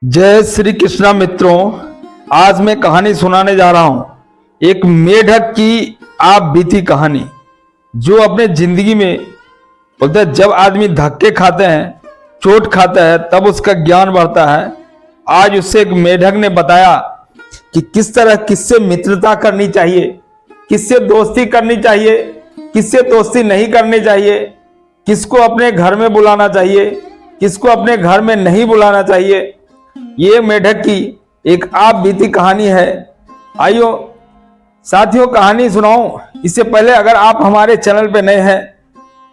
जय श्री कृष्णा मित्रों। आज मैं कहानी सुनाने जा रहा हूं एक मेढक की आप बीती कहानी, जो अपने जिंदगी में बोलते हैं जब आदमी धक्के खाते हैं, चोट खाता है, तब उसका ज्ञान बढ़ता है। आज उससे एक मेढक ने बताया कि किस तरह किससे मित्रता करनी चाहिए, किससे दोस्ती करनी चाहिए, किससे दोस्ती नहीं करनी चाहिए, किसको अपने घर में बुलाना चाहिए, किसको अपने घर में नहीं बुलाना चाहिए। ये मेढक की एक आप बीती कहानी है। आइयो साथियों, कहानी सुनाऊं इससे पहले अगर आप हमारे चैनल पे नए हैं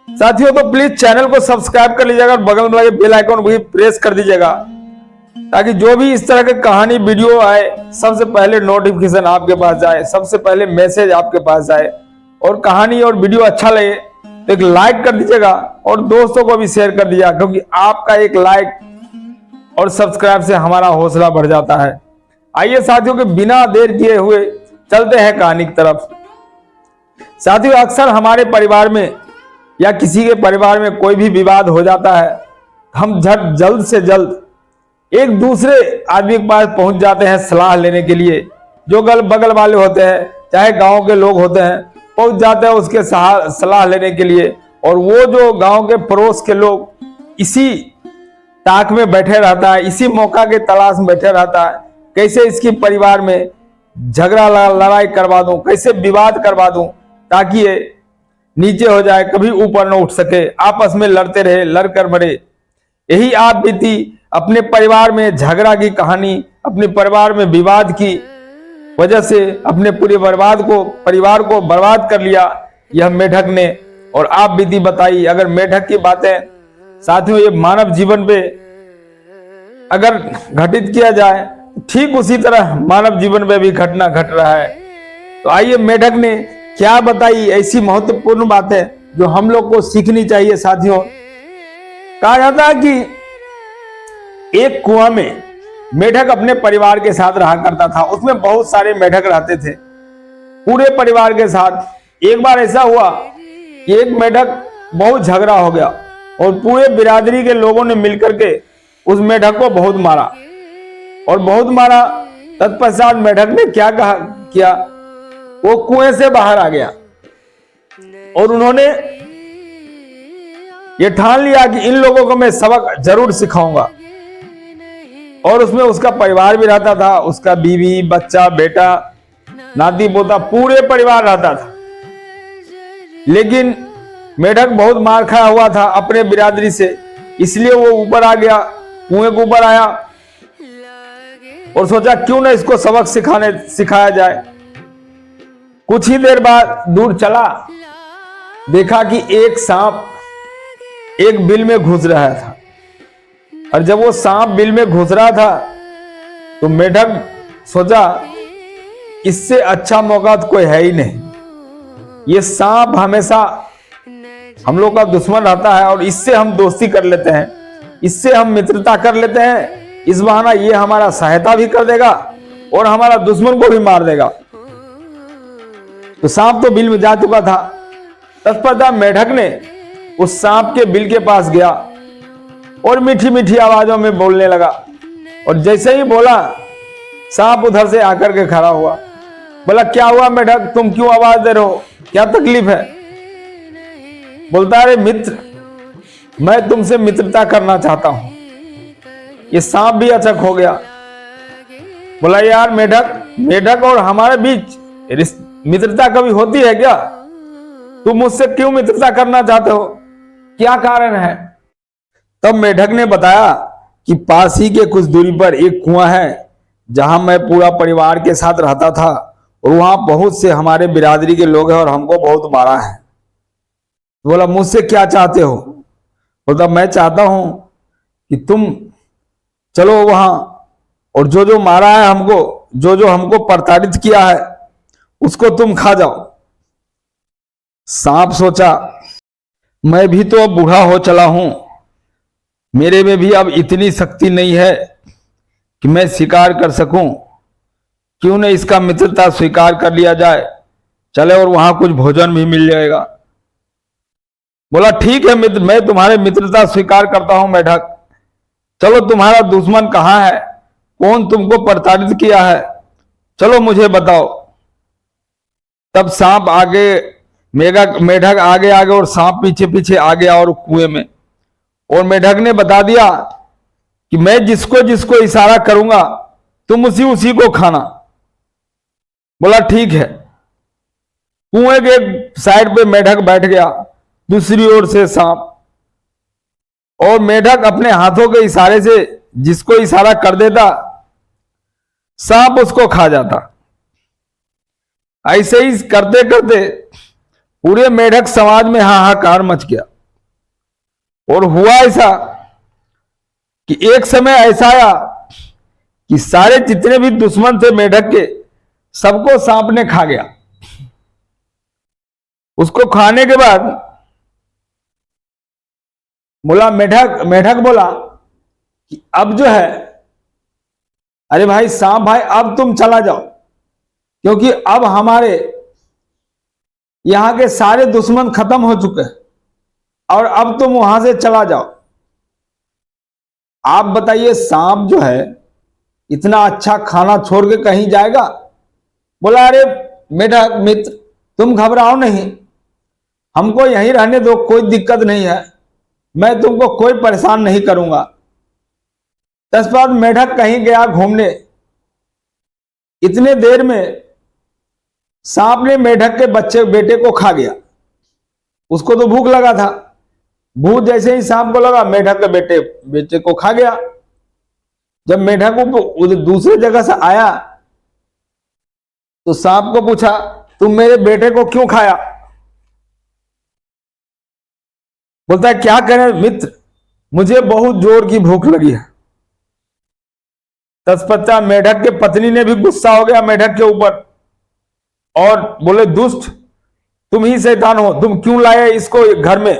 साथियों तो प्लीज चैनल को सब्सक्राइब कर लीजिएगा और बगल में लगे बेल आइकन भी प्रेस कर दीजिएगा, ताकि जो भी इस तरह के कहानी वीडियो आए सबसे पहले नोटिफिकेशन आपके पास जाए, सबसे पहले मैसेज आपके पास जाए। और कहानी और वीडियो अच्छा लगे तो एक लाइक कर दीजिएगा और दोस्तों को भी शेयर कर दीजिएगा, क्योंकि आपका एक लाइक और सब्सक्राइब से हमारा हौसला बढ़ जाता है। आइए साथियों के बिना देर किए हुए चलते हैं कहानी की तरफ। साथियों, अक्सर हमारे परिवार में या किसी के परिवार में कोई भी विवाद हो जाता है, हम जल्द से जल्द एक दूसरे आदमी के पास पहुंच जाते हैं सलाह लेने के लिए। जो बगल वाले होते हैं, चाहे गांव के लोग होते हैं, पहुंच जाते हैं उसके सलाह लेने के लिए। और वो जो गांव के पड़ोस के लोग इसी ताक में बैठे रहता है, इसी मौका के तलाश में बैठे रहता है, कैसे इसकी परिवार में झगड़ा लड़ाई करवा दूं, कैसे विवाद करवा दूं ताकि ये नीचे हो जाए, कभी ऊपर न उठ सके, आपस में लड़ते रहे, लड़कर मरे। यही आप बीती अपने परिवार में झगड़ा की कहानी, अपने परिवार में विवाद की वजह से अपने पूरे परिवार को बर्बाद कर लिया यह मेढक ने। और आप बीती बताई। अगर मेढक की बातें साथियों ये मानव जीवन पे अगर घटित किया जाए, ठीक उसी तरह मानव जीवन में भी घटना घट रहा है। तो आइए मेढक ने क्या बताई ऐसी महत्वपूर्ण बातें जो हम लोग को सीखनी चाहिए। साथियों, कहा जाता है कि एक कुआं में मेढक अपने परिवार के साथ रहा करता था। उसमें बहुत सारे मेढक रहते थे पूरे परिवार के साथ। एक बार ऐसा हुआ कि एक मेढक बहुत झगड़ा हो गया और पूरे बिरादरी के लोगों ने मिलकर के उस मेढक को बहुत मारा और बहुत मारा। तत्पश्चात मेढक ने क्या किया, वो कुएं से बाहर आ गया और उन्होंने ये ठान लिया कि इन लोगों को मैं सबक जरूर सिखाऊंगा। और उसमें उसका परिवार भी रहता था, उसका बीवी, बच्चा, बेटा, नाती पोता, पूरे परिवार रहता था। लेकिन मेढक बहुत मार खाया हुआ था अपने बिरादरी से, इसलिए वो ऊपर आ गया, कुएं के ऊपर आया और सोचा क्यों ना इसको सबक सिखाया जाए। कुछ ही देर बाद दूर चला, देखा कि एक सांप एक बिल में घुस रहा था। और जब वो सांप बिल में घुस रहा था तो मेढक सोचा इससे अच्छा मौका तो कोई है ही नहीं। ये सांप हमेशा हम लोग का दुश्मन रहता है और इससे हम दोस्ती कर लेते हैं, इससे हम मित्रता कर लेते हैं। इस बहाना ये हमारा सहायता भी कर देगा और हमारा दुश्मन को भी मार देगा। तो सांप तो बिल में जा चुका था। तत्पश्चात मेढक ने उस सांप के बिल के पास गया और मीठी मीठी आवाजों में बोलने लगा। और जैसे ही बोला, सांप उधर से आकर के खड़ा हुआ। बोला, क्या हुआ मेढक, तुम क्यों आवाज दे रहे हो, क्या तकलीफ है? बोलता, अरे मित्र, मैं तुमसे मित्रता करना चाहता हूं। ये सांप भी अचक हो गया। बोला, यार मेढक और हमारे बीच मित्रता कभी होती है क्या? तुम मुझसे क्यों मित्रता करना चाहते हो, क्या कारण है? तब मेढक ने बताया कि पास ही के कुछ दूरी पर एक कुआं है जहां मैं पूरा परिवार के साथ रहता था और वहां बहुत से हमारे बिरादरी के लोग हैं और हमको बहुत मारा है। बोला, मुझसे क्या चाहते हो? बोलता, मैं चाहता हूं कि तुम चलो वहां और जो जो मारा है हमको, जो जो हमको प्रताड़ित किया है, उसको तुम खा जाओ। सांप सोचा, मैं भी तो अब बूढ़ा हो चला हूं, मेरे में भी अब इतनी शक्ति नहीं है कि मैं शिकार कर सकूं। क्यों न इसका मित्रता स्वीकार कर लिया जाए, चले और वहां कुछ भोजन भी मिल जाएगा। बोला, ठीक है मित्र, मैं तुम्हारे मित्रता स्वीकार करता हूं मेढक। चलो, तुम्हारा दुश्मन कहाँ है कौन तुमको प्रताड़ित किया है, चलो मुझे बताओ। तब सांप आगे, मेढक आगे आगे और सांप पीछे पीछे आ गया और कुएं में। और मेढक ने बता दिया कि मैं जिसको जिसको इशारा करूंगा तुम उसी उसी को खाना। बोला ठीक है। कुएं के साइड पे मेढक बैठ गया, दूसरी ओर से सांप। और मेढक अपने हाथों के इशारे से जिसको इशारा कर देता, सांप उसको खा जाता। ऐसे ही करते करते पूरे मेढक समाज में हाहाकार मच गया। और हुआ ऐसा कि एक समय ऐसा आया कि सारे जितने भी दुश्मन थे मेढक के, सबको सांप ने खा गया। उसको खाने के बाद बोला मेढक बोला कि अब जो है, अरे भाई सांप भाई अब तुम चला जाओ, क्योंकि अब हमारे यहां के सारे दुश्मन खत्म हो चुके हैं और अब तुम वहां से चला जाओ। आप बताइए सांप जो है इतना अच्छा खाना छोड़ के कहीं जाएगा? बोला अरे मेढक मित्र तुम घबराओ नहीं, हमको यहीं रहने दो, कोई दिक्कत नहीं है, मैं तुमको कोई परेशान नहीं करूंगा। तत्पश्चात मेढक कहीं गया घूमने। इतने देर में सांप ने मेढक के बेटे को खा गया। उसको तो भूख लगा था, भूख जैसे ही सांप को लगा, मेढक के बेटे को खा गया। जब मेढक दूसरे जगह से आया तो सांप को पूछा तुम मेरे बेटे को क्यों खाया? बोलता है क्या करें मित्र, मुझे बहुत जोर की भूख लगी है। तत्पश्चात मेढक के पत्नी ने भी गुस्सा हो गया मेढक के ऊपर और बोले दुष्ट तुम ही शैतान हो, तुम क्यों लाए इसको घर में,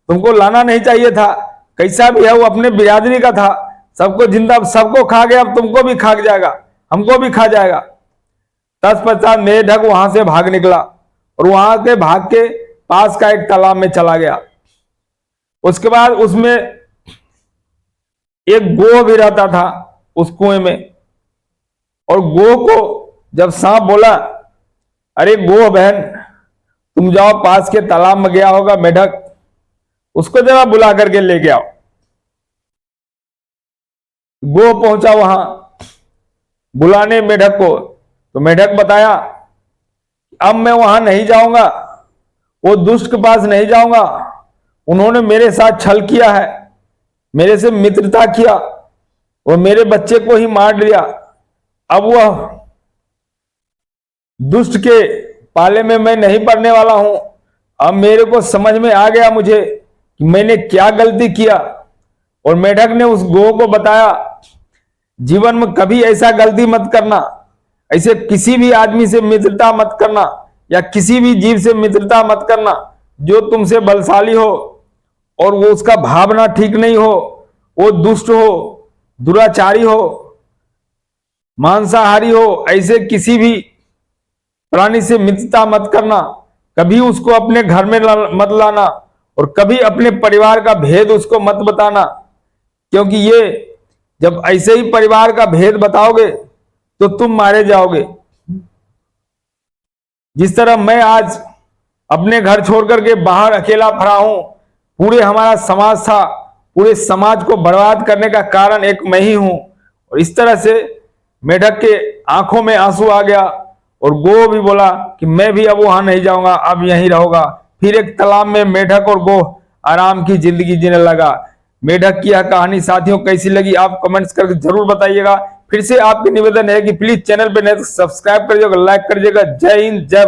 तुमको लाना नहीं चाहिए था। कैसा भी है वो अपने बिरादरी का था, सबको जिंदा सबको खा गया, अब तुमको भी खा जाएगा, हमको भी खा जाएगा। तत्पश्चात मेढक वहां से भाग निकला और वहां से भाग के पास का एक तालाब में चला गया। उसके बाद उसमें एक गोह भी रहता था उस कुएं में। और गोह को जब सांप बोला अरे गोह बहन तुम जाओ, पास के तालाब में गया होगा मेढक, उसको जरा बुला करके ले के आओ। गोह पहुंचा वहां बुलाने मेढक को, तो मेढक बताया अब मैं वहां नहीं जाऊंगा, वो दुष्ट के पास नहीं जाऊंगा, उन्होंने मेरे साथ छल किया है, मेरे से मित्रता किया और मेरे बच्चे को ही मार दिया। अब वह दुष्ट के पाले में मैं नहीं पड़ने वाला हूं। अब मेरे को समझ में आ गया मुझे कि मैंने क्या गलती किया। और मेढक ने उस गोह को बताया जीवन में कभी ऐसा गलती मत करना, ऐसे किसी भी आदमी से मित्रता मत करना या किसी भी जीव से मित्रता मत करना जो तुमसे बलशाली हो और वो उसका भावना ठीक नहीं हो, वो दुष्ट हो, दुराचारी हो, मांसाहारी हो, ऐसे किसी भी प्राणी से मित्रता मत करना। कभी उसको अपने घर में मत लाना और कभी अपने परिवार का भेद उसको मत बताना, क्योंकि ये जब ऐसे ही परिवार का भेद बताओगे तो तुम मारे जाओगे। जिस तरह मैं आज अपने घर छोड़ करके बाहर अकेला पड़ा हूं, पूरे हमारा समाज था, पूरे समाज को बर्बाद करने का कारण एक मैं ही हूं। और इस तरह से मेढक के आंखों में आंसू आ गया और गोह भी बोला कि मैं भी अब वहां नहीं जाऊंगा, अब यहीं रहूंगा। फिर एक तालाब में मेढक और गोह आराम की जिंदगी जीने लगा। मेढक की यह कहानी साथियों कैसी लगी आप कमेंट्स करके जरूर बताइएगा। फिर से आपके निवेदन है कि प्लीज चैनल पे नहीं तो सब्सक्राइब करिएगा, लाइक करिएगा। जय हिंद, जय